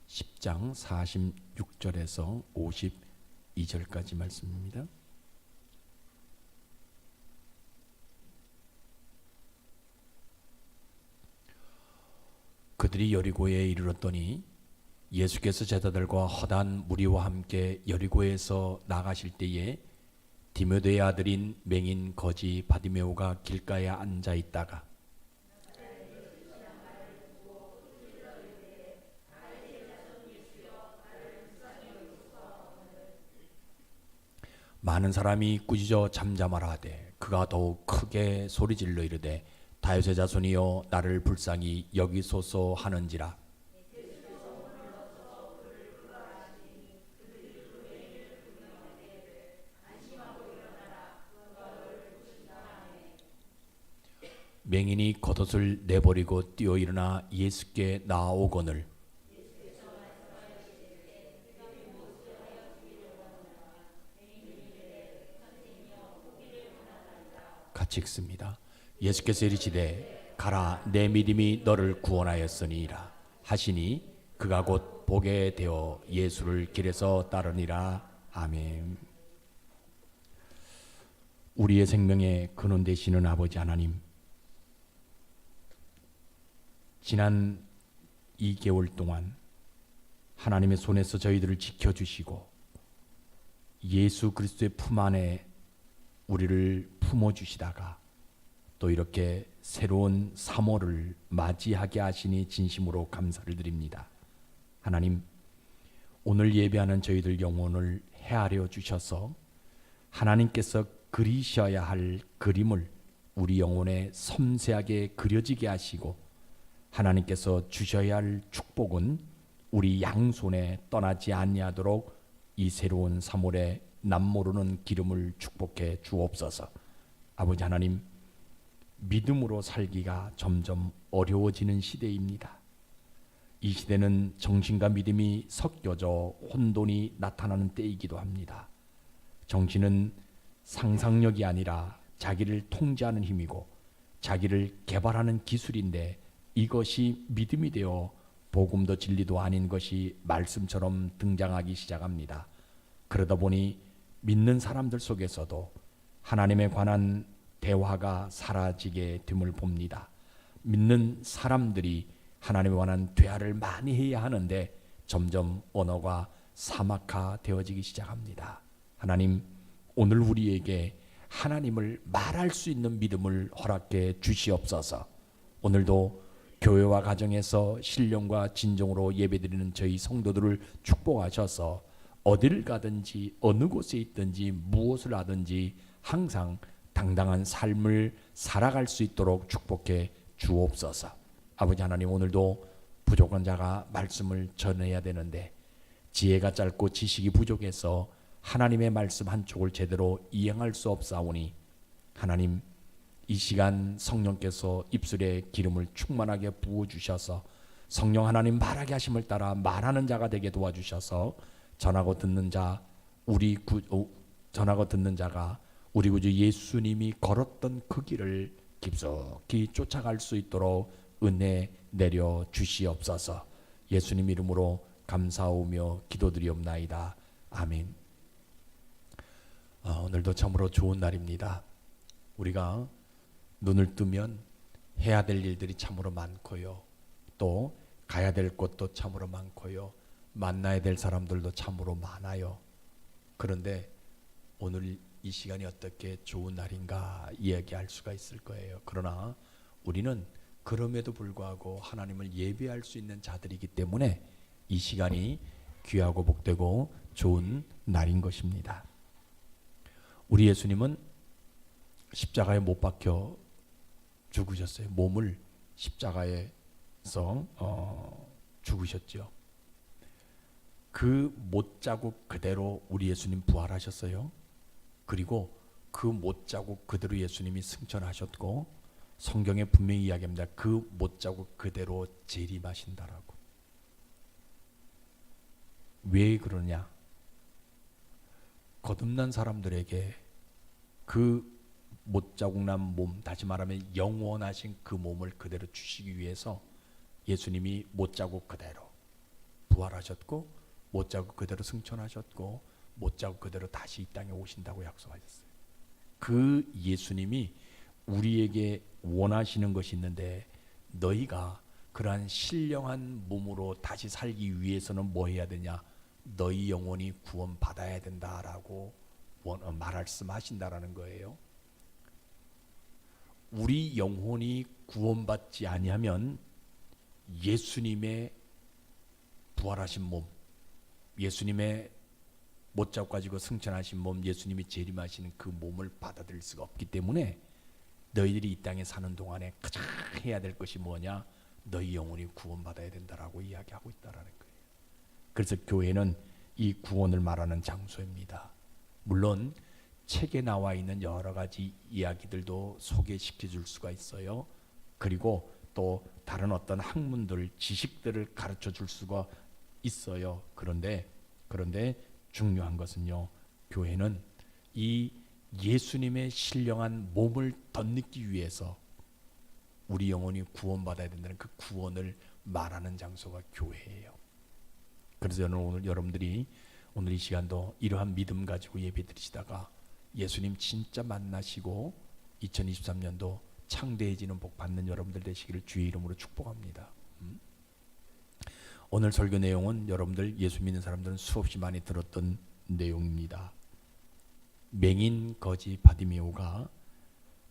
10장 46절에서 52절까지 말씀입니다. 그들이 여리고에 이르렀더니 예수께서 제자들과 허다한 무리와 함께 여리고에서 나가실 때에 디모데의 아들인 맹인 거지 바디메오가 길가에 앉아 있다가 많은 사람이 꾸짖어 잠잠하라 하되 그가 더욱 크게 소리질러 이르되 다윗의 자손이여 나를 불쌍히 여기소서 하는지라. 맹인이 겉옷을 내버리고 뛰어 일어나 예수께 나아오거늘 같이 읽습니다. 예수께서 이르시되 가라 내 믿음이 너를 구원하였으니라 하시니 그가 곧 보게 되어 예수를 길에서 따르니라. 아멘. 우리의 생명의 근원 되시는 아버지 하나님, 지난 2개월 동안 하나님의 손에서 저희들을 지켜주시고 예수 그리스도의 품 안에 우리를 품어주시다가 또 이렇게 새로운 3월을 맞이하게 하시니 진심으로 감사를 드립니다. 하나님, 오늘 예배하는 저희들 영혼을 헤아려 주셔서 하나님께서 그리셔야 할 그림을 우리 영혼에 섬세하게 그려지게 하시고 하나님께서 주셔야 할 축복은 우리 양손에 떠나지 아니하도록 이 새로운 3월에 남모르는 기름을 축복해 주옵소서. 아버지 하나님, 믿음으로 살기가 점점 어려워지는 시대입니다. 이 시대는 정신과 믿음이 섞여져 혼돈이 나타나는 때이기도 합니다. 정신은 상상력이 아니라 자기를 통제하는 힘이고 자기를 개발하는 기술인데 이것이 믿음이 되어 복음도 진리도 아닌 것이 말씀처럼 등장하기 시작합니다. 그러다 보니 믿는 사람들 속에서도 하나님에 관한 대화가 사라지게 됨을 봅니다. 믿는 사람들이 하나님에 관한 대화를 많이 해야 하는데 점점 언어가 사막화되어지기 시작합니다. 하나님, 오늘 우리에게 하나님을 말할 수 있는 믿음을 허락해 주시옵소서. 오늘도 교회와 가정에서 신령과 진정으로 예배드리는 저희 성도들을 축복하셔서 어디를 가든지 어느 곳에 있든지 무엇을 하든지 항상 당당한 삶을 살아갈 수 있도록 축복해 주옵소서. 아버지 하나님, 오늘도 부족한 자가 말씀을 전해야 되는데 지혜가 짧고 지식이 부족해서 하나님의 말씀 한쪽을 제대로 이행할 수 없사오니 하나님, 이 시간 성령께서 입술에 기름을 충만하게 부어주셔서 성령 하나님 말하게 하심을 따라 말하는 자가 되게 도와주셔서 전하고 듣는 자가 우리 구주 예수님이 걸었던 그 길을 깊숙이 쫓아갈 수 있도록 은혜 내려 주시옵소서. 예수님 이름으로 감사하며 기도드리옵나이다. 아멘. 오늘도 참으로 좋은 날입니다. 우리가 눈을 뜨면 해야 될 일들이 참으로 많고요. 또 가야 될 곳도 참으로 많고요. 만나야 될 사람들도 참으로 많아요. 그런데 오늘 이 시간이 어떻게 좋은 날인가 이야기할 수가 있을 거예요. 그러나 우리는 그럼에도 불구하고 하나님을 예배할 수 있는 자들이기 때문에 이 시간이 귀하고 복되고 좋은 날인 것입니다. 우리 예수님은 십자가에 못 박혀 죽으셨어요. 몸을 십자가에서 죽으셨죠. 그 못자국 그대로 우리 예수님 부활하셨어요. 그리고 그 못자국 그대로 예수님이 승천하셨고 성경에 분명히 이야기합니다. 그 못자국 그대로 재림하신다라고. 왜 그러냐? 거듭난 사람들에게 그 못자국 난 몸, 다시 말하면 영원하신 그 몸을 그대로 주시기 위해서 예수님이 못자국 그대로 부활하셨고 못 자고 그대로 승천하셨고 못 자고 그대로 다시 이 땅에 오신다고 약속하셨어요. 그 예수님이 우리에게 원하시는 것이 있는데 너희가 그러한 신령한 몸으로 다시 살기 위해서는 뭐 해야 되냐? 너희 영혼이 구원받아야 된다라고 말씀하신다라는 거예요. 우리 영혼이 구원받지 아니하면 예수님의 부활하신 몸, 예수님의 못 잡고 가지고 승천하신 몸, 예수님이 재림하시는 그 몸을 받아들일 수가 없기 때문에 너희들이 이 땅에 사는 동안에 가장 해야 될 것이 뭐냐? 너희 영혼이 구원받아야 된다라고 이야기하고 있다라는 거예요. 그래서 교회는 이 구원을 말하는 장소입니다. 물론 책에 나와 있는 여러 가지 이야기들도 소개시켜 줄 수가 있어요. 그리고 또 다른 어떤 학문들, 지식들을 가르쳐 줄 수가 있어요. 그런데 중요한 것은요, 교회는 이 예수님의 신령한 몸을 덧입기 위해서 우리 영혼이 구원받아야 된다는 그 구원을 말하는 장소가 교회예요. 그래서 저는 오늘 여러분들이 오늘 이 시간도 이러한 믿음 가지고 예배 드리시다가 예수님 진짜 만나시고 2023년도 창대해지는 복 받는 여러분들 되시기를 주의 이름으로 축복합니다. 오늘 설교 내용은 여러분들 예수 믿는 사람들은 수없이 많이 들었던 내용입니다. 맹인 거지 바디메오가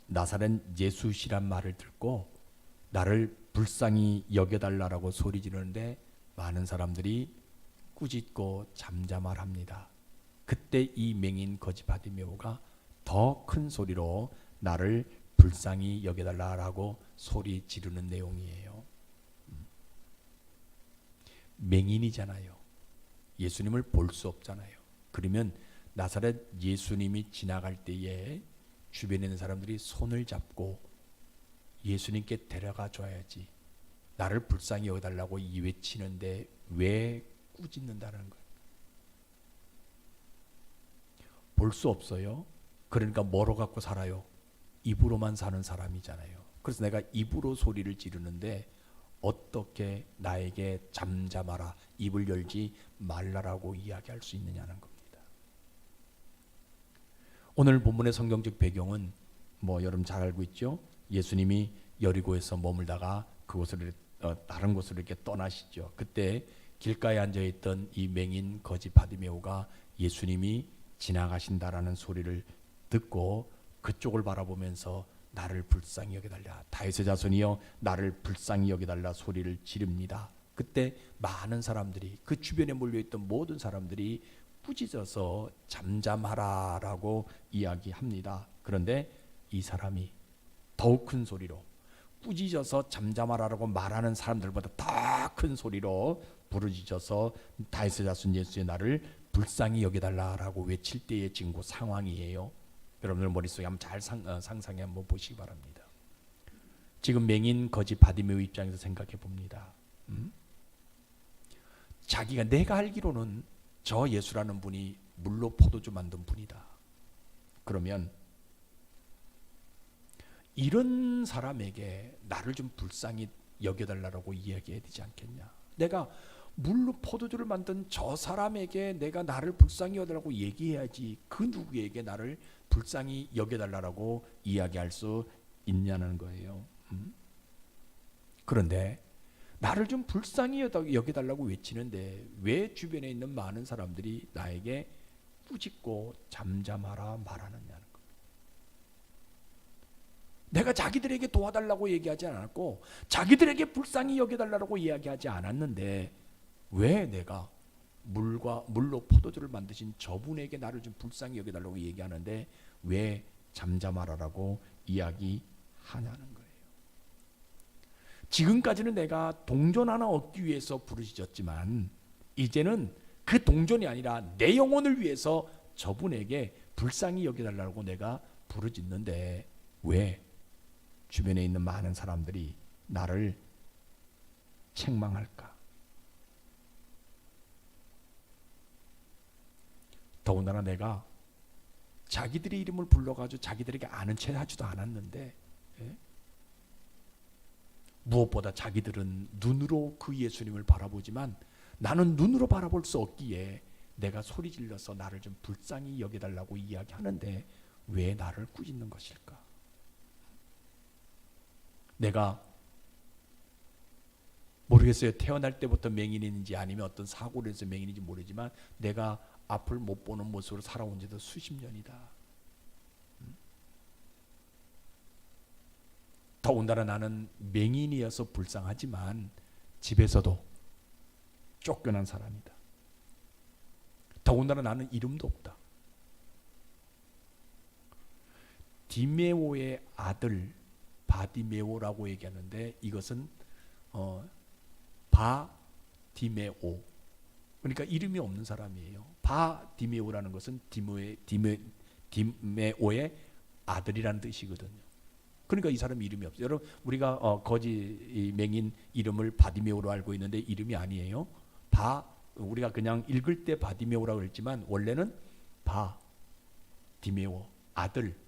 나사렛 예수시란 말을 듣고 나를 불쌍히 여겨달라고 소리 지르는데 많은 사람들이 꾸짖고 잠잠할합니다. 그때 이 맹인 거지 바디메오가 더 큰 소리로 나를 불쌍히 여겨달라고 소리 지르는 내용이에요. 맹인이잖아요. 예수님을 볼 수 없잖아요. 그러면 나사렛 예수님이 지나갈 때에 주변에 있는 사람들이 손을 잡고 예수님께 데려가 줘야지, 나를 불쌍히 여겨달라고 외치는데 왜 꾸짖는다는 거예요. 볼 수 없어요. 그러니까 뭐로 갖고 살아요? 입으로만 사는 사람이잖아요. 그래서 내가 입으로 소리를 지르는데 어떻게 나에게 잠잠하라, 입을 열지 말라라고 이야기할 수 있느냐는 겁니다. 오늘 본문의 성경적 배경은 뭐 여러분 잘 알고 있죠? 예수님이 여리고에서 머물다가 그곳을 다른 곳으로 이렇게 떠나시죠. 그때 길가에 앉아있던 이 맹인 거지 바디메오가 예수님이 지나가신다라는 소리를 듣고 그쪽을 바라보면서 나를 불쌍히 여겨달라, 다윗의 자손이여 나를 불쌍히 여겨달라 소리를 지릅니다. 그때 많은 사람들이, 그 주변에 몰려있던 모든 사람들이 꾸짖어서 잠잠하라라고 이야기합니다. 그런데 이 사람이 더욱 큰 소리로, 꾸짖어서 잠잠하라라고 말하는 사람들보다 더 큰 소리로 부르짖어서 다윗의 자손 예수의 나를 불쌍히 여겨달라라고 외칠 때의 징후 상황이에요. 여러분들 머릿속에 한번 잘 상상해 한번 보시기 바랍니다. 지금 맹인 거지 바디메오 입장에서 생각해 봅니다. 자기가, 내가 알기로는 저 예수라는 분이 물로 포도주 만든 분이다. 그러면 이런 사람에게 나를 좀 불쌍히 여겨달라고 이야기해야 되지 않겠냐. 내가 물로 포도주를 만든 저 사람에게 내가 나를 불쌍히 여겨달라고 얘기해야지 그 누구에게 나를 불쌍히 여겨달라고 이야기할 수 있냐는 거예요. 그런데 나를 좀 불쌍히 여겨달라고 외치는데 왜 주변에 있는 많은 사람들이 나에게 꾸짖고 잠잠하라 말하느냐는 거예요. 내가 자기들에게 도와달라고 얘기하지 않았고 자기들에게 불쌍히 여겨달라고 이야기하지 않았는데 왜 내가 물로 포도주를 만드신 저분에게 나를 좀 불쌍히 여겨달라고 얘기하는데 왜 잠잠하라라고 이야기하냐는 거예요. 지금까지는 내가 동전 하나 얻기 위해서 부르짖었지만 이제는 그 동전이 아니라 내 영혼을 위해서 저분에게 불쌍히 여겨달라고 내가 부르짖는데 왜 주변에 있는 많은 사람들이 나를 책망할까? 더군다나 내가 자기들의 이름을 불러가지고 자기들에게 아는 체 하지도 않았는데 무엇보다 자기들은 눈으로 그 예수님을 바라보지만 나는 눈으로 바라볼 수 없기에 내가 소리 질러서 나를 좀 불쌍히 여겨달라고 이야기하는데 왜 나를 꾸짖는 것일까? 내가 모르겠어요. 태어날 때부터 맹인인지 아니면 어떤 사고를 해서 맹인인지 모르지만 내가 앞을 못 보는 모습으로 살아온 지도 수십 년이다. 더군다나 나는 맹인이어서 불쌍하지만 집에서도 쫓겨난 사람이다. 더군다나 나는 이름도 없다. 디메오의 아들 바디메오라고 얘기하는데 이것은 바디메오, 그러니까 이름이 없는 사람이에요. 바디메오라는 것은 디메오의 아들이라는 뜻이거든요. 그러니까 이 사람 이름이 없어요. 여러분 우리가 거지 맹인 이름을 바디메오로 알고 있는데 이름이 아니에요. 우리가 그냥 읽을 때 바디메오라고 했지만 원래는 바디메오, 아들,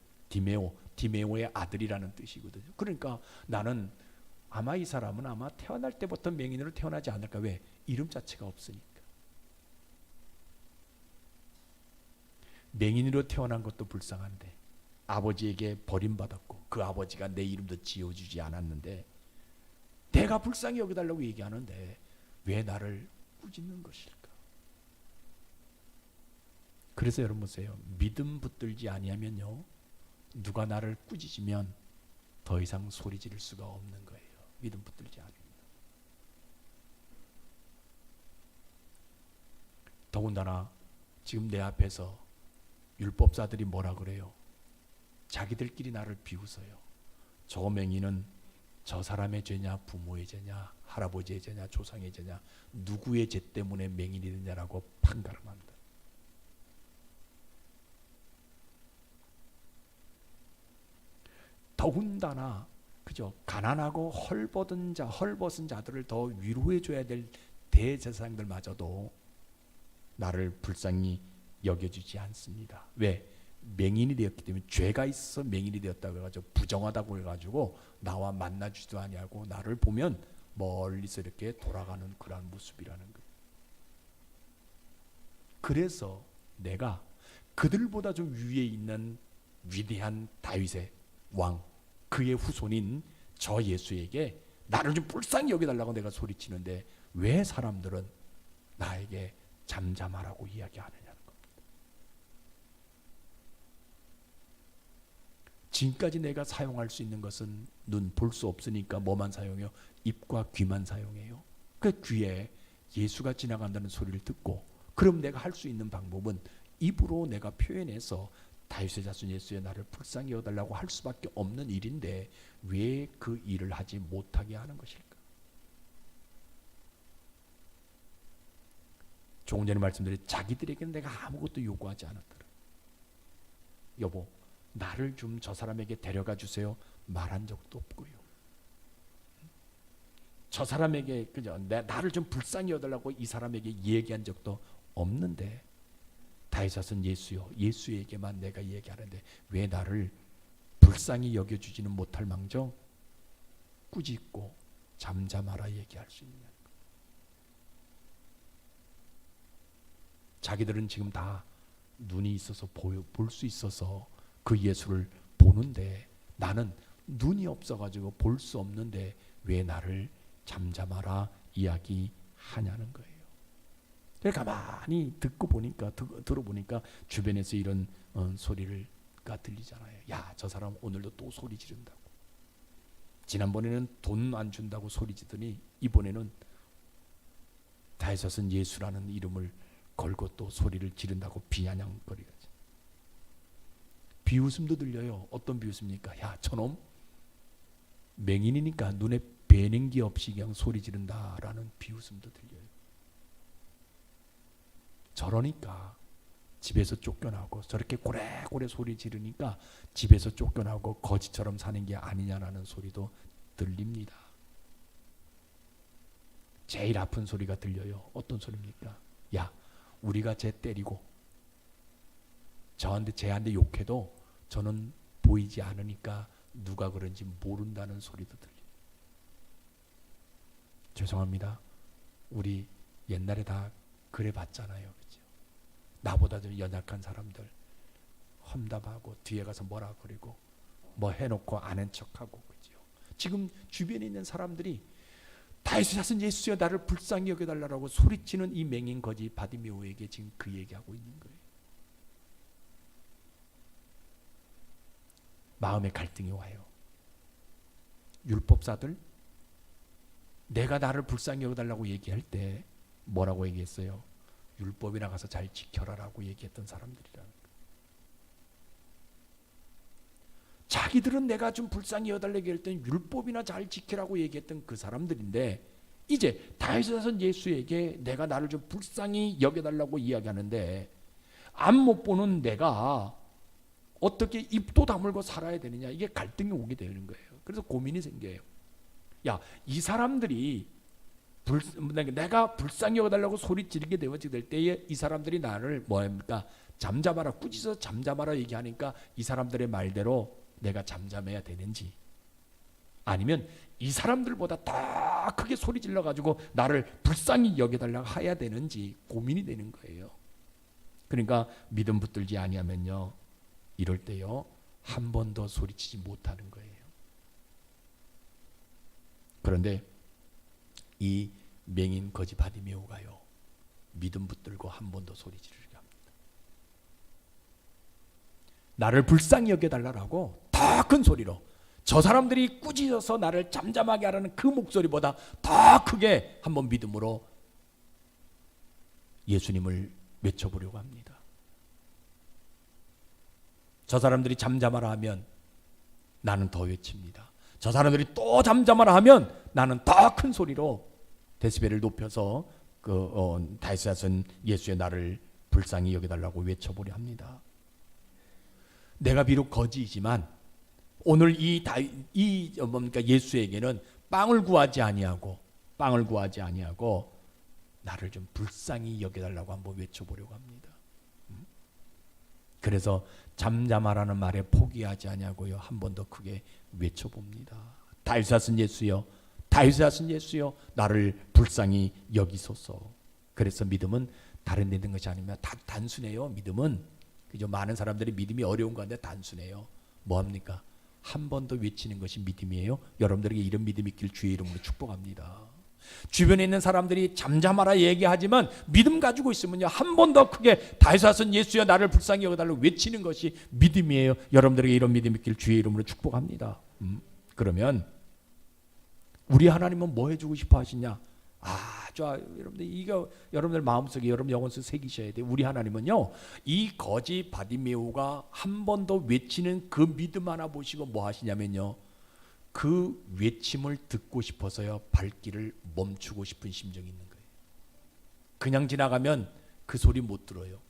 디메오의 아들이라는 뜻이거든요. 그러니까 나는 아마 이 사람은 아마 태어날 때부터 맹인으로 태어나지 않을까. 왜? 이름 자체가 없으니까. 맹인으로 태어난 것도 불쌍한데 아버지에게 버림받았고 그 아버지가 내 이름도 지어주지 않았는데 내가 불쌍히 여겨달라고 얘기하는데 왜 나를 꾸짖는 것일까? 그래서 여러분 보세요. 믿음 붙들지 아니하면요, 누가 나를 꾸짖으면 더 이상 소리 지를 수가 없는 거예요. 믿음 붙들지 않으면. 더군다나 지금 내 앞에서 율법사들이 뭐라 그래요? 자기들끼리 나를 비웃어요. 저 맹인은 저 사람의 죄냐, 부모의 죄냐, 할아버지의 죄냐, 조상의 죄냐, 누구의 죄 때문에 맹인이 되냐라고 판가름한다. 더군다나 그죠? 가난하고 헐벗은 자들을 더 위로해 줘야 될 대제사장들마저도 나를 불쌍히 여겨주지 않습니다. 왜? 맹인이 되었기 때문에, 죄가 있어 맹인이 되었다고 해가지고 부정하다고 해가지고 나와 만나주지도 아니하고 나를 보면 멀리서 이렇게 돌아가는 그런 모습이라는 거예요. 그래서 내가 그들보다 좀 위에 있는 위대한 다윗의 왕, 그의 후손인 저 예수에게 나를 좀 불쌍히 여겨달라고 내가 소리치는데 왜 사람들은 나에게 잠잠하라고 이야기하느냐는 겁니다. 지금까지 내가 사용할 수 있는 것은 눈 볼 수 없으니까 뭐만 사용해요? 입과 귀만 사용해요. 그 귀에 예수가 지나간다는 소리를 듣고, 그럼 내가 할 수 있는 방법은 입으로 내가 표현해서 다윗의 자손 예수의 나를 불쌍히 여달라고 할 수밖에 없는 일인데 왜 그 일을 하지 못하게 하는 것일까? 조금 전에 말씀드린 자기들에게는 내가 아무것도 요구하지 않았더라. 여보, 나를 좀 저 사람에게 데려가 주세요 말한 적도 없고요. 저 사람에게 그죠? 나를 좀 불쌍히 여달라고 이 사람에게 얘기한 적도 없는데 다윗의 자손 예수요, 예수에게만 내가 얘기하는데 왜 나를 불쌍히 여겨주지는 못할 망정 꾸짖고 잠잠하라 얘기할 수 있느냐. 자기들은 지금 다 눈이 있어서 볼 수 있어서 그 예수를 보는데 나는 눈이 없어가지고 볼 수 없는데 왜 나를 잠잠하라 이야기하냐는 거예요. 가만히 듣고 보니까 들어보니까 주변에서 이런 소리가 들리잖아요. 야, 저 사람 오늘도 또 소리 지른다고. 지난번에는 돈 안 준다고 소리 지더니 이번에는 다윗의 자손 예수라는 이름을 걸고 또 소리를 지른다고 비아냥거리지. 비웃음도 들려요. 어떤 비웃음입니까? 야, 저놈 맹인이니까 눈에 뵈는 게 없이 그냥 소리 지른다라는 비웃음도 들려요. 저러니까 집에서 쫓겨나고, 저렇게 고래고래 소리 지르니까 집에서 쫓겨나고 거지처럼 사는 게 아니냐라는 소리도 들립니다. 제일 아픈 소리가 들려요. 어떤 소리입니까? 야, 우리가 쟤 때리고 쟤한테 욕해도 저는 보이지 않으니까 누가 그런지 모른다는 소리도 들려요. 죄송합니다. 우리 옛날에 다 그래 봤잖아요. 그죠? 나보다 좀 연약한 사람들 험담하고 뒤에 가서 뭐라 그러고 뭐 해놓고 아는 척하고. 그죠? 지금 주변에 있는 사람들이 다윗의 자손 예수여 나를 불쌍히 여겨달라고 소리치는 이 맹인 거지 바디메오에게 지금 그 얘기하고 있는 거예요. 마음의 갈등이 와요. 율법사들 내가 나를 불쌍히 여겨달라고 얘기할 때 뭐라고 얘기했어요? 율법이나 가서 잘 지켜라라고 얘기했던 사람들이라는 거예요. 자기들은 내가 좀 불쌍히 여달라고 할 때는 율법이나 잘 지키라고 얘기했던 그 사람들인데 이제 다윗의 자손 예수에게 내가 나를 좀 불쌍히 여겨달라고 이야기하는데 앞 못 보는 내가 어떻게 입도 다물고 살아야 되느냐, 이게 갈등이 오게 되는 거예요. 그래서 고민이 생겨요. 야, 이 사람들이 내가 불쌍히 여겨달라고 소리 지르게 될 때에 이 사람들이 나를 뭐합니까? 잠잠하라, 꾸짖어 잠잠하라 얘기하니까 이 사람들의 말대로 내가 잠잠해야 되는지, 아니면 이 사람들보다 더 크게 소리 질러가지고 나를 불쌍히 여겨달라고 해야 되는지 고민이 되는 거예요. 그러니까 믿음 붙들지 아니하면요, 이럴 때요 한 번도 소리치지 못하는 거예요. 그런데 이 맹인 거지 바디메오가요 믿음 붙들고 한 번도 소리 지르게 합니다. 나를 불쌍히 여겨달라고 더 큰 소리로, 저 사람들이 꾸짖어서 나를 잠잠하게 하라는 그 목소리보다 더 크게 한번 믿음으로 예수님을 외쳐보려고 합니다. 저 사람들이 잠잠하라 하면 나는 더 외칩니다. 저 사람들이 또 잠잠하라 하면 나는 더 큰 소리로 데시벨을 높여서 다윗의 자손 예수의 나를 불쌍히 여겨달라고 외쳐보려 합니다. 내가 비록 거지이지만 오늘 예수에게는 빵을 구하지 아니하고 나를 좀 불쌍히 여겨달라고 한번 외쳐보려고 합니다. 그래서 잠잠하라는 말에 포기하지 아니하고요 한 번 더 크게 외쳐봅니다. 다윗의 자손 예수여, 다윗의 자손 예수여, 나를 불쌍히 여기소서. 그래서 믿음은 다른 데 있는 것이 아니면 다 단순해요. 믿음은 그죠? 많은 사람들이 믿음이 어려운 건데 단순해요. 뭐합니까? 한 번 더 외치는 것이 믿음이에요. 여러분들에게 이런 믿음이 있길 주의 이름으로 축복합니다. 주변에 있는 사람들이 잠잠하라 얘기하지만 믿음 가지고 있으면요 한 번 더 크게 다윗의 자손 예수여 나를 불쌍히 여겨달라고 외치는 것이 믿음이에요. 여러분들에게 이런 믿음이 있길 주의 이름으로 축복합니다. 그러면 우리 하나님은 뭐 해주고 싶어 하시냐? 여러분들 이거 여러분들 마음속에 여러분 영혼 속에 새기셔야 돼요. 우리 하나님은요 이 거지 바디메오가 한 번 더 외치는 그 믿음 하나 보시고 뭐 하시냐면요, 그 외침을 듣고 싶어서요 발길을 멈추고 싶은 심정이 있는 거예요. 그냥 지나가면 그 소리 못 들어요.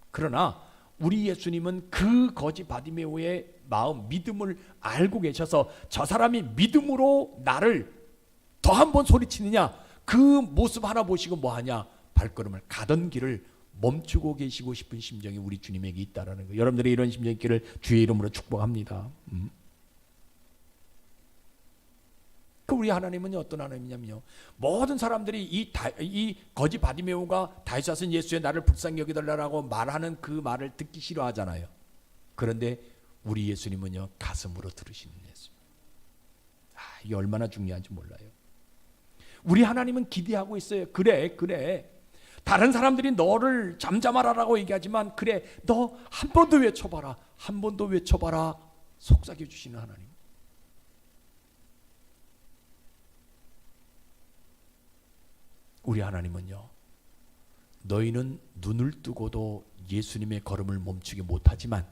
그러나 우리 예수님은 그 거지 바디메오의 마음, 믿음을 알고 계셔서 저 사람이 믿음으로 나를 더 한 번 소리치느냐, 그 모습 하나 보시고 뭐 하냐, 발걸음을 가던 길을 멈추고 계시고 싶은 심정이 우리 주님에게 있다라는 거예요. 여러분들의 이런 심정이 있기를 주의 이름으로 축복합니다. 우리 하나님은 어떤 하나님이냐면요, 모든 사람들이 이 거지 바디메오가 다윗의 자손 예수의 나를 불쌍히 여기달라고 말하는 그 말을 듣기 싫어하잖아요. 그런데 우리 예수님은요 가슴으로 들으시는 예수님. 이게 얼마나 중요한지 몰라요. 우리 하나님은 기대하고 있어요. 그래 다른 사람들이 너를 잠잠하라고 얘기하지만 그래 너 한 번 더 외쳐봐라, 한 번 더 외쳐봐라 속삭여 주시는 하나님. 우리 하나님은요 너희는 눈을 뜨고도 예수님의 걸음을 멈추지 못하지만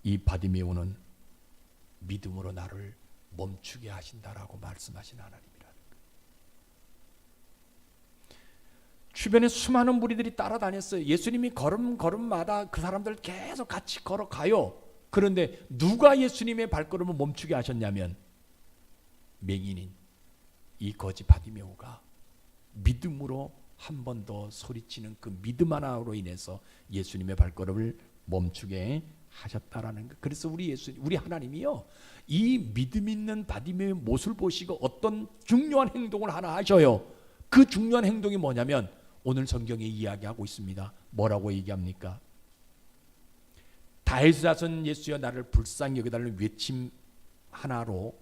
이 바디메오는 믿음으로 나를 멈추게 하신다라고 말씀하신 하나님이라는 거예요. 주변에 수많은 무리들이 따라다녔어요. 예수님이 걸음마다 그 사람들 계속 같이 걸어가요. 그런데 누가 예수님의 발걸음을 멈추게 하셨냐면 맹인인 이 거지 바디메오가 믿음으로 한 번 더 소리치는 그 믿음 하나로 인해서 예수님의 발걸음을 멈추게 하셨다라는 것. 그래서 우리 하나님이요 이 믿음 있는 바디메오의 모습을 보시고 어떤 중요한 행동을 하나 하셔요. 그 중요한 행동이 뭐냐면 오늘 성경에 이야기하고 있습니다. 뭐라고 얘기합니까? 다윗의 자손 예수여 나를 불쌍히 여겨달라는 외침 하나로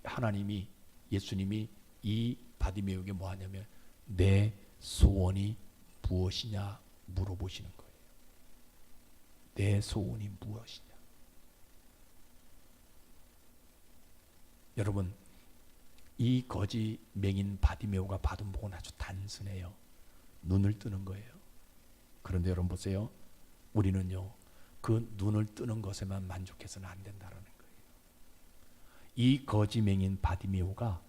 하나님이, 예수님이 이 바디메오에게 뭐 하냐면 내 소원이 무엇이냐 물어보시는 거예요. 내 소원이 무엇이냐. 여러분, 이 거지 맹인 바디메오가 받은 복은 아주 단순해요. 눈을 뜨는 거예요. 그런데 여러분 보세요. 우리는요, 그 눈을 뜨는 것에만 만족해서는 안 된다는 거예요. 이 거지 맹인 바디메오가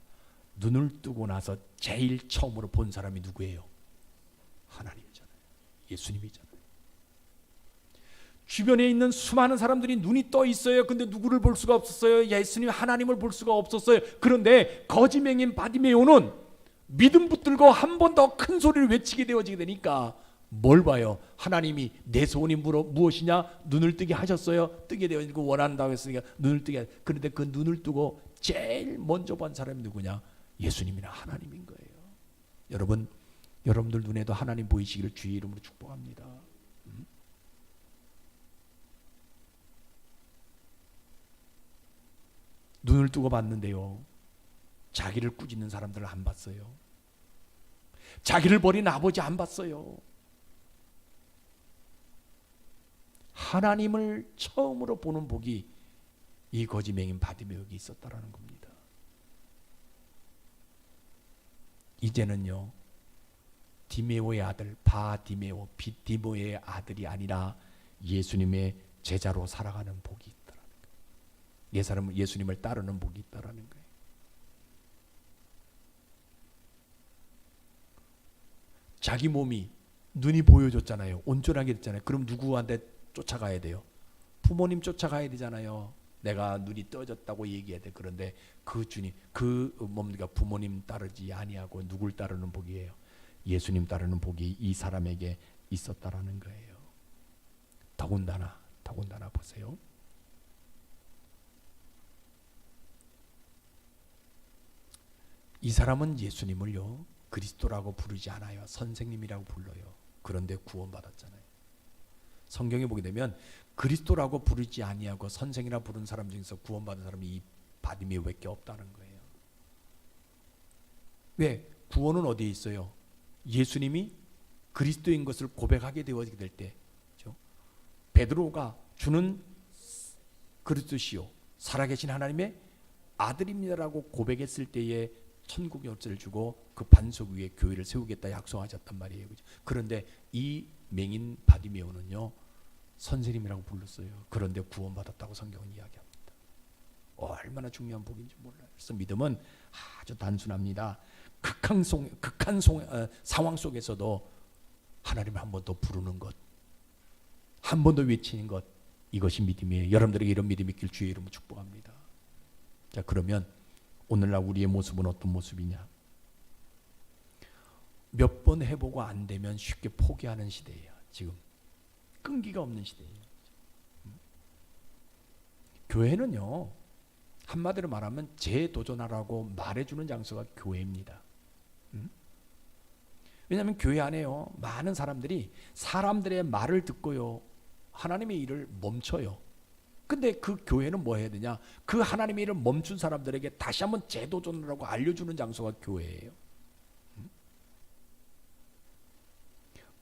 눈을 뜨고 나서 제일 처음으로 본 사람이 누구예요? 하나님이잖아요. 예수님이잖아요. 주변에 있는 수많은 사람들이 눈이 떠 있어요. 근데 누구를 볼 수가 없었어요. 예수님, 하나님을 볼 수가 없었어요. 그런데 거지 맹인 바디메오는 믿음 붙들고 한 번 더 큰 소리를 외치게 되어지게 되니까 뭘 봐요? 하나님이 내 소원이 무엇이냐? 눈을 뜨게 하셨어요. 뜨게 되어지고 원한다고 했으니까 눈을 뜨게. 그런데 그 눈을 뜨고 제일 먼저 본 사람이 누구냐? 예수님이나 하나님인 거예요. 여러분, 여러분들 눈에도 하나님 보이시기를 주의 이름으로 축복합니다. 눈을 뜨고 봤는데요, 자기를 꾸짖는 사람들을 안 봤어요. 자기를 버린 아버지 안 봤어요. 하나님을 처음으로 보는 복이 이 거지 맹인 바디메오에게 있었다라는 겁니다. 이제는요, 디메오의 아들 바디메오, 디메오의 아들이 아니라 예수님의 제자로 살아가는 복이 있다라는 거예요. 예수님을 따르는 복이 있다라는 거예요. 자기 몸이 눈이 보여줬잖아요. 온전하게 됐잖아요. 그럼 누구한테 쫓아가야 돼요? 부모님 쫓아가야 되잖아요. 내가 눈이 떠졌다고 얘기해야 돼. 그런데 그 주님, 뭡니까? 부모님 따르지 아니하고 누굴 따르는 복이에요? 예수님 따르는 복이 이 사람에게 있었다라는 거예요. 더군다나 보세요. 이 사람은 예수님을요, 그리스도라고 부르지 않아요. 선생님이라고 불러요. 그런데 구원받았잖아요. 성경에 보게 되면 그리스도라고 부르지 아니하고 선생이라 부른 사람 중에서 구원받은 사람이 이 바디메오밖에 없다는 거예요. 왜? 구원은 어디에 있어요? 예수님이 그리스도인 것을 고백하게 되어지게 될 때, 그렇죠? 베드로가 주는 그리스도시요 살아계신 하나님의 아들입니다라고 고백했을 때에 천국 열쇠를 주고 그 반석 위에 교회를 세우겠다 약속하셨단 말이에요. 그렇죠? 그런데 이 맹인 바디메오는요, 선생님이라고 불렀어요. 그런데 구원받았다고 성경은 이야기합니다. 얼마나 중요한 복인지 몰라요. 그래서 믿음은 아주 단순합니다. 극한 상황 속에서도 하나님을 한 번 더 부르는 것, 한 번 더 외치는 것, 이것이 믿음이에요. 여러분들에게 이런 믿음이 있길 주의 이름으로 축복합니다. 자, 그러면 오늘날 우리의 모습은 어떤 모습이냐? 몇 번 해보고 안 되면 쉽게 포기하는 시대예요. 지금 끈기가 없는 시대예요. 교회는요, 한마디로 말하면 재도전하라고 말해주는 장소가 교회입니다. 왜냐하면 교회 안에요, 많은 사람들이 사람들의 말을 듣고요, 하나님의 일을 멈춰요. 근데 그 교회는 뭐 해야 되냐? 그 하나님의 일을 멈춘 사람들에게 다시 한번 재도전을 하고 알려주는 장소가 교회예요.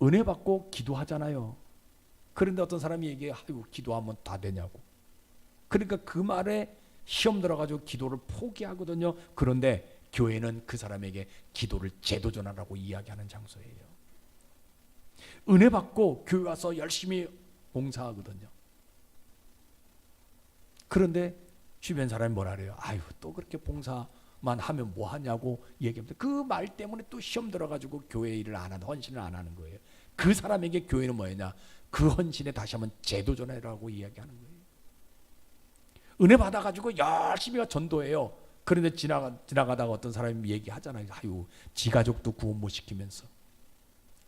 은혜 받고 기도하잖아요. 그런데 어떤 사람이 얘기해, 아이고 기도하면 다 되냐고. 그러니까 그 말에 시험 들어가지고 기도를 포기하거든요. 그런데 교회는 그 사람에게 기도를 재도전하라고 이야기하는 장소예요. 은혜 받고 교회 와서 열심히 봉사하거든요. 그런데 주변 사람이 뭐라 그래요? 아유, 또 그렇게 봉사만 하면 뭐 하냐고 얘기합니다. 그 말 때문에 또 시험 들어가지고 교회 일을 안 하는, 헌신을 안 하는 거예요. 그 사람에게 교회는 뭐였냐? 그 헌신에 다시 한번 재도전하라고 이야기하는 거예요. 은혜 받아가지고 열심히 전도해요. 그런데 지나가다가 어떤 사람이 얘기하잖아요. 아유, 지 가족도 구원 못 시키면서.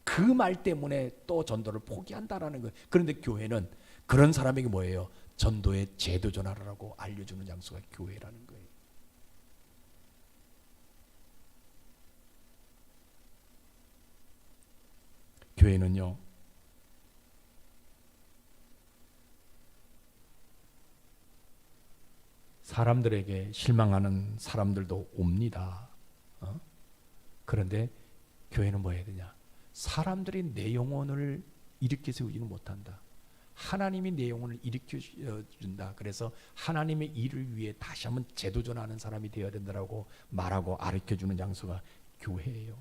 그 말 때문에 또 전도를 포기한다라는 거예요. 그런데 교회는 그런 사람에게 뭐예요? 전도에 재도전하라고 알려주는 장소가 교회라는 거예요. 교회는요, 사람들에게 실망하는 사람들도 옵니다. 그런데 교회는 뭐 해야 되냐? 사람들이 내 영혼을 일으켜 세우지는 못한다. 하나님이 내 영혼을 일으켜 준다. 그래서 하나님의 일을 위해 다시 한번 재도전하는 사람이 되어야 된다라고 말하고 가르쳐 주는 장소가 교회예요.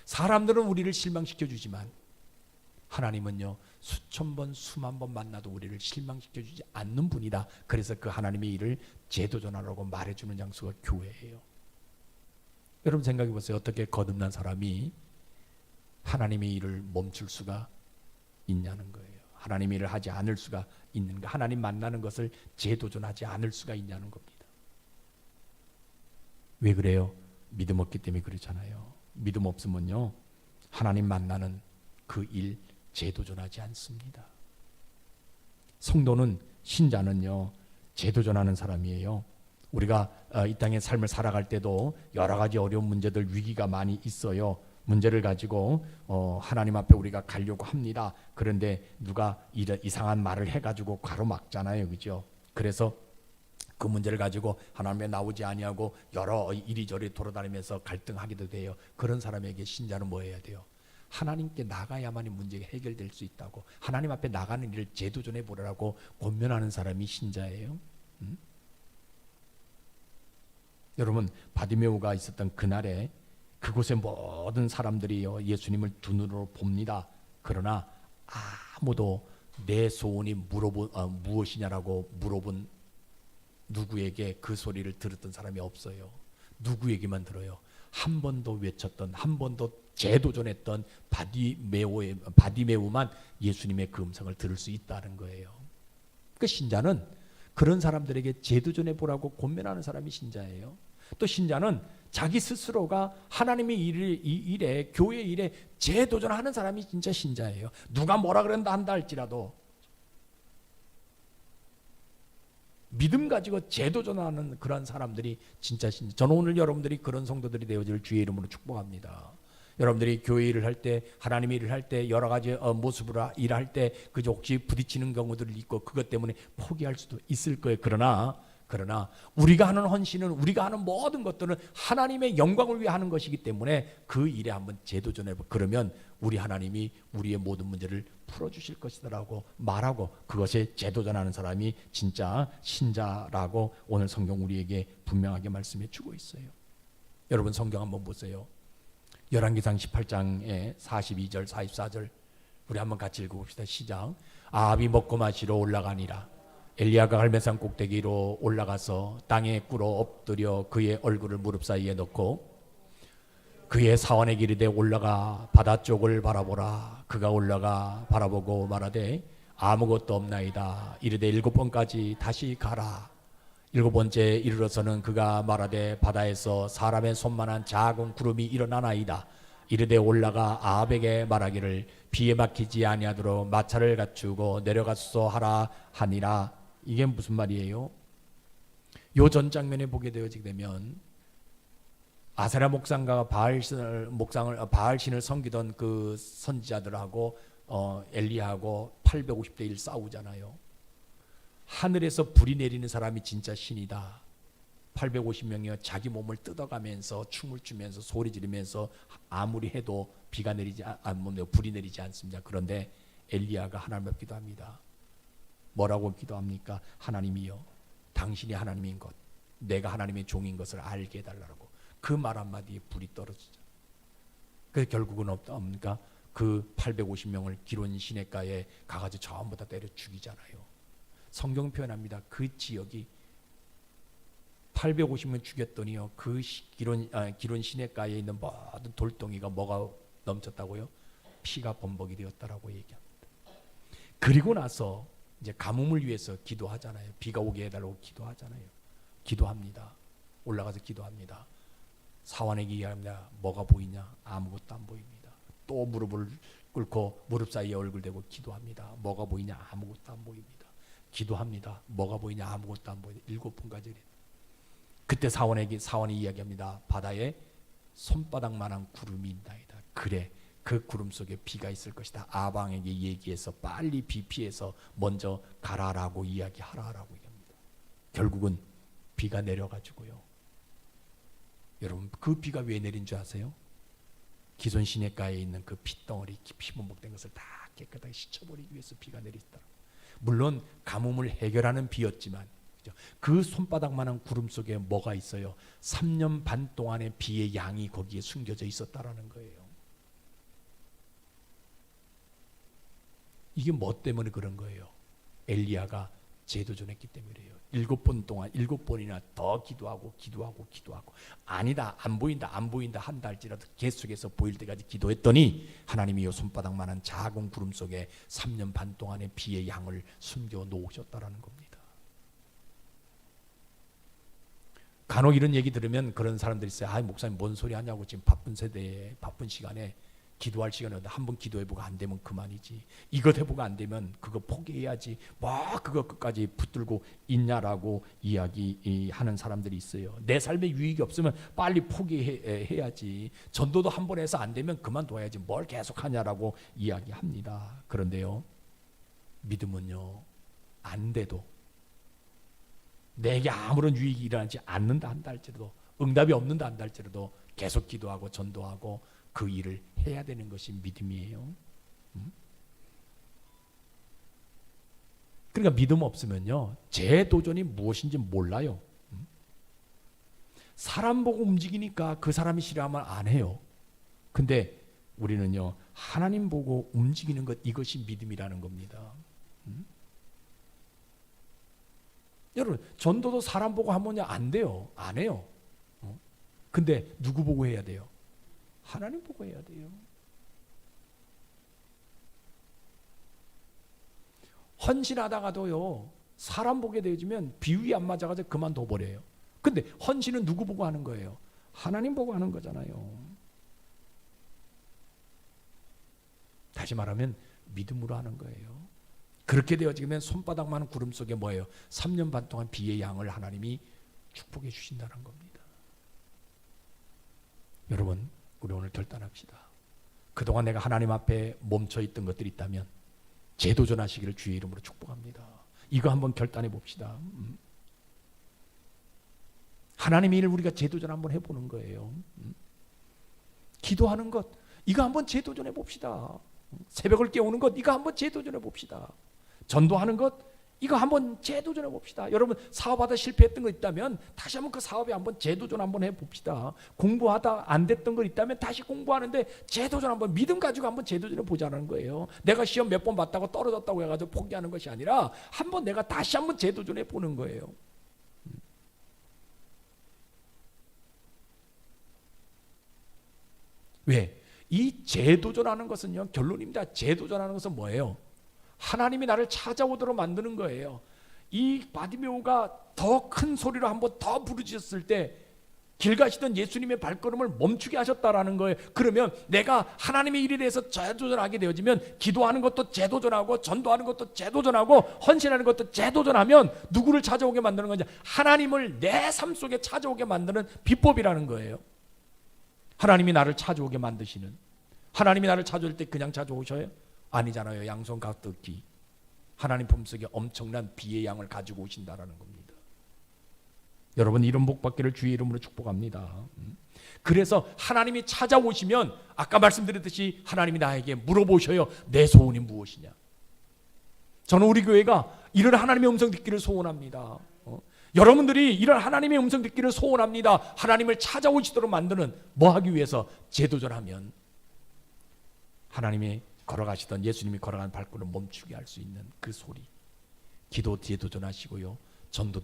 사람들은 우리를 실망시켜 주지만 하나님은요, 수천 번 수만 번 만나도 우리를 실망시켜 주지 않는 분이다. 그래서 그 하나님의 일을 재도전하라고 말해주는 장소가 교회예요. 여러분 생각해 보세요. 어떻게 거듭난 사람이 하나님의 일을 멈출 수가 있냐는 거예요. 하나님의 일을 하지 않을 수가 있는가? 하나님 만나는 것을 재도전하지 않을 수가 있냐는 겁니다. 왜 그래요? 믿음 없기 때문에 그렇잖아요. 믿음 없으면요, 하나님 만나는 그 일 재도전하지 않습니다. 성도는, 신자는요, 재도전하는 사람이에요. 우리가 이 땅의 삶을 살아갈 때도 여러 가지 어려운 문제들, 위기가 많이 있어요. 문제를 가지고 하나님 앞에 우리가 가려고 합니다. 그런데 누가 이상한 말을 해가지고 가로막잖아요, 그죠? 그래서 그 문제를 가지고 하나님에 나오지 아니하고 여러 이리저리 돌아다니면서 갈등하기도 돼요. 그런 사람에게 신자는 뭐 해야 돼요? 하나님께 나가야만이 문제가 해결될 수 있다고, 하나님 앞에 나가는 일을 재도전해 보라고 권면하는 사람이 신자예요. 여러분, 바디메오가 있었던 그날에 그곳의 모든 사람들이 예수님을 두 눈으로 봅니다. 그러나 아무도 내 소원이 무엇이냐라고 물어본 누구에게 그 소리를 들었던 사람이 없어요. 누구에게만 들어요? 한 번도 외쳤던, 한 번도 재도전했던 바디메오만 예수님의 그 음성을 들을 수 있다는 거예요. 그 신자는 그런 사람들에게 재도전해 보라고 권면하는 사람이 신자예요. 또 신자는 자기 스스로가 하나님의 일에, 교회 일에 재도전하는 사람이 진짜 신자예요. 누가 뭐라 그런다 한다 할지라도 믿음 가지고 재도전하는 그런 사람들이 진짜 신자. 저는 오늘 여러분들이 그런 성도들이 되어질 주의 이름으로 축복합니다. 여러분들이 교회 일을 할 때, 하나님의 일을 할 때, 여러 가지 모습으로 일할 때 그저 혹시 부딪히는 경우들이 있고 그것 때문에 포기할 수도 있을 거예요. 그러나 우리가 하는 헌신은, 우리가 하는 모든 것들은 하나님의 영광을 위해 하는 것이기 때문에 그 일에 한번 재도전해보. 그러면 우리 하나님이 우리의 모든 문제를 풀어주실 것이다라고 말하고 그것에 재도전하는 사람이 진짜 신자라고 오늘 성경 우리에게 분명하게 말씀해 주고 있어요. 여러분 성경 한번 보세요. 열왕기상 18장에 42절 44절 우리 한번 같이 읽어봅시다. 시작. 아합이 먹고 마시러 올라가니라. 엘리야가 갈멜산 꼭대기로 올라가서 땅에 꿇어 엎드려 그의 얼굴을 무릎 사이에 넣고 그의 사원에게 이르되 올라가 바다 쪽을 바라보라. 그가 올라가 바라보고 말하되 아무것도 없나이다. 이르되 7번까지 다시 가라. 7번째 이르러서는 그가 말하되 바다에서 사람의 손만한 작은 구름이 일어나나이다. 이르되 올라가 아합에게 말하기를 비에 막히지 아니하도록 마차를 갖추고 내려가소서 하라 하니라. 이게 무슨 말이에요? 요 전 장면에 보게 되어지게 되면 아세라 목상과 바알신을 섬기던 그 선지자들하고 엘리야하고 850대 1 싸우잖아요. 하늘에서 불이 내리는 사람이 진짜 신이다. 850명이요 자기 몸을 뜯어가면서 춤을 추면서 소리 지르면서 아무리 해도 비가 내리지 불이 내리지 않습니다. 그런데 엘리야가 하나님 앞에 기도합니다. 뭐라고 기도합니까? 하나님이여, 당신이 하나님인 것, 내가 하나님의 종인 것을 알게 해달라고. 그 말 한마디에 불이 떨어지죠. 그래서 결국은 없습니까? 그 850명을 기론 시내가에 가가지고 전부 다 때려 죽이잖아요. 성경 표현합니다. 그 지역이 850명 죽였더니요, 그 기론 시내가에 있는 모든 돌덩이가 뭐가 넘쳤다고요? 피가 범벅이 되었다라고 얘기합니다. 그리고 나서 이제 가뭄을 위해서 기도하잖아요. 비가 오게 해달라고 기도하잖아요. 기도합니다. 올라가서 기도합니다. 사원에게 이야기합니다. 뭐가 보이냐? 아무것도 안 보입니다. 또 무릎을 꿇고 무릎 사이에 얼굴 대고 기도합니다. 뭐가 보이냐? 아무것도 안 보입니다. 기도합니다. 뭐가 보이냐? 아무것도 안 보입니다. 7번까지. 그때 사원이 이야기합니다. 바다에 손바닥만한 구름이 있나이다. 그래, 그 구름 속에 비가 있을 것이다. 아방에게 얘기해서 빨리 비 피해서 먼저 가라라고 이야기하라라고 얘기합니다. 결국은 비가 내려가지고요. 여러분, 그 비가 왜 내린 줄 아세요? 기존 시냇가에 있는 그 핏덩어리, 깊이 문복된 것을 다 깨끗하게 씻어버리기 위해서 비가 내리더라. 물론 가뭄을 해결하는 비였지만 그 손바닥만한 구름 속에 뭐가 있어요? 3년 반 동안의 비의 양이 거기에 숨겨져 있었다라는 거예요. 이게 뭐 때문에 그런 거예요? 엘리야가 제도전했기 때문이에요. 7번 동안 7번이나 더 기도하고 아니다, 안 보인다 한다 할지라도 계속해서 보일 때까지 기도했더니 하나님이 이 손바닥만한 작은 구름 속에 3년 반 동안의 비의 양을 숨겨 놓으셨다라는 겁니다. 간혹 이런 얘기 들으면 그런 사람들이 있어요. 아, 목사님 뭔 소리 하냐고. 지금 바쁜 세대에 바쁜 시간에 기도할 시간이 없는데 한번 기도해보고 안 되면 그만이지. 이것 해보고 안 되면 그거 포기해야지. 뭐 그거 끝까지 붙들고 있냐라고 이야기하는 사람들이 있어요. 내 삶에 유익이 없으면 빨리 포기해야지. 전도도 한 번 해서 안 되면 그만둬야지. 뭘 계속 하냐라고 이야기합니다. 그런데요, 믿음은요, 안 돼도 내게 아무런 유익이 일어나지 않는다 한다 할지라도, 응답이 없는다 한다 할지라도 계속 기도하고 전도하고 그 일을 해야 되는 것이 믿음이에요. 그러니까 믿음 없으면요, 재도전이 무엇인지 몰라요. 사람 보고 움직이니까 그 사람이 싫어하면 안 해요. 근데 우리는요, 하나님 보고 움직이는 것, 이것이 믿음이라는 겁니다. 여러분, 전도도 사람 보고 하면요 안 돼요. 안 해요. 근데 누구 보고 해야 돼요? 하나님 보고 해야 돼요. 헌신하다가도요, 사람 보게 되어지면 비율이 안 맞아가지고 그만둬 버려요. 근데 헌신은 누구 보고 하는 거예요? 하나님 보고 하는 거잖아요. 다시 말하면 믿음으로 하는 거예요. 그렇게 되어지면 손바닥만한 구름 속에 뭐예요? 3년 반 동안 비의 양을 하나님이 축복해 주신다는 겁니다. 여러분, 우리 오늘 결단합시다. 그동안 내가 하나님 앞에 멈춰있던 것들이 있다면 재도전하시기를 주의 이름으로 축복합니다. 이거 한번 결단해 봅시다. 하나님의 일을 우리가 재도전 한번 해보는 거예요. 기도하는 것, 이거 한번 재도전해 봅시다. 새벽을 깨우는 것, 이거 한번 재도전해 봅시다. 전도하는 것, 이거 한번 재도전해 봅시다. 여러분, 사업하다 실패했던 거 있다면 다시 한번 그 사업에 한번 재도전 한번 해봅시다. 공부하다 안 됐던 거 있다면 다시 공부하는데 재도전 한번, 믿음 가지고 한번 재도전해 보자는 거예요. 내가 시험 몇 번 봤다고 떨어졌다고 해가지고 포기하는 것이 아니라 한번 내가 다시 한번 재도전해 보는 거예요. 왜? 이 재도전하는 것은요, 결론입니다. 재도전하는 것은 뭐예요? 하나님이 나를 찾아오도록 만드는 거예요. 이 바디메오가 더 큰 소리로 한번 더 부르짖었을 때 길 가시던 예수님의 발걸음을 멈추게 하셨다라는 거예요. 그러면 내가 하나님의 일에 대해서 재도전하게 되어지면 기도하는 것도 재도전하고 전도하는 것도 재도전하고 헌신하는 것도 재도전하면 누구를 찾아오게 만드는 거냐? 하나님을 내 삶 속에 찾아오게 만드는 비법이라는 거예요. 하나님이 나를 찾아오게 만드시는, 하나님이 나를 찾아올 때 그냥 찾아오셔요? 아니잖아요. 양손 가득히 하나님 품속에 엄청난 비의 양을 가지고 오신다라는 겁니다. 여러분, 이런 복 받기를 주의 이름으로 축복합니다. 그래서 하나님이 찾아오시면 아까 말씀드렸듯이 하나님이 나에게 물어보셔요. 내 소원이 무엇이냐? 저는 우리 교회가 이런 하나님의 음성 듣기를 소원합니다. 여러분들이 이런 하나님의 음성 듣기를 소원합니다. 하나님을 찾아오시도록 만드는, 뭐 하기 위해서? 재도전하면 하나님의 걸어가시던, 예수님이 걸어가는 발걸음 멈추게 할 수 있는 그 소리. 기도 재도전하시고요, 전도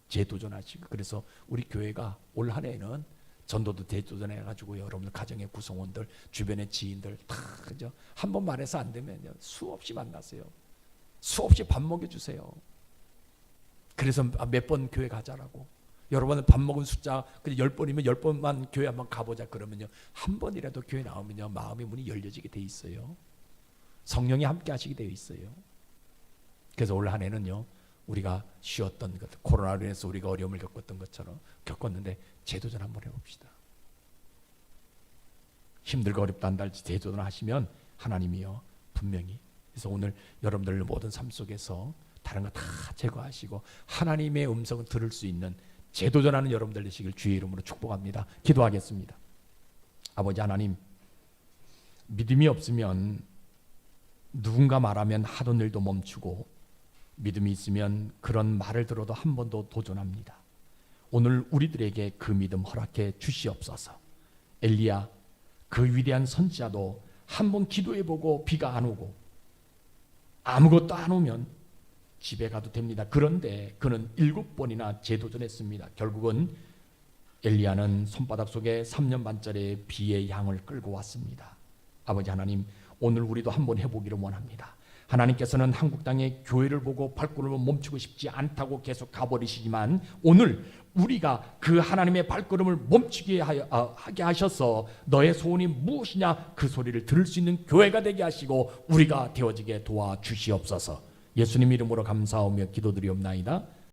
재도전하시고. 그래서 우리 교회가 올 한 해에는 전도도 재도전해가지고요, 여러분들 가정의 구성원들, 주변의 지인들 다 그죠? 한 번 말해서 안 되면 수없이 만나세요. 수없이 밥 먹여주세요. 그래서 몇 번 교회 가자라고. 여러분은 밥 먹은 숫자 10번이면 10번만 교회 한번 가보자 그러면요, 한 번이라도 교회 나오면요, 마음의 문이 열려지게 돼 있어요. 성령이 함께 하시게 되어 있어요. 그래서 올 한 해는요, 우리가 쉬었던 것, 코로나로 인해서 우리가 어려움을 겪었던 것처럼 겪었는데 재도전 한번 해봅시다. 힘들고 어렵다 한다 할지 재도전하시면 하나님이요 분명히. 그래서 오늘 여러분들 모든 삶 속에서 다른 거 다 제거하시고 하나님의 음성을 들을 수 있는 재도전하는 여러분들 되시길 주의 이름으로 축복합니다. 기도하겠습니다. 아버지 하나님, 믿음이 없으면 누군가 말하면 하던 일도 멈추고, 믿음이 있으면 그런 말을 들어도 한 번 더 도전합니다. 오늘 우리들에게 그 믿음 허락해 주시옵소서. 엘리야 그 위대한 선지자도 한 번 기도해보고 비가 안 오고 아무것도 안 오면 집에 가도 됩니다. 그런데 그는 7번이나 재도전했습니다. 결국은 엘리야는 손바닥 속에 3년 반짜리 비의 양을 끌고 왔습니다. 아버지 하나님, 오늘 우리도 한번 해보기를 원합니다. 하나님께서는 한국 땅에 교회를 보고 발걸음을 멈추고 싶지 않다고 계속 가버리시지만 오늘 우리가 그 하나님의 발걸음을 멈추게 하게 하셔서 너의 소원이 무엇이냐 그 소리를 들을 수 있는 교회가 되게 하시고 우리가 되어지게 도와주시옵소서. 예수님 이름으로 감사하며 기도드리옵나이다.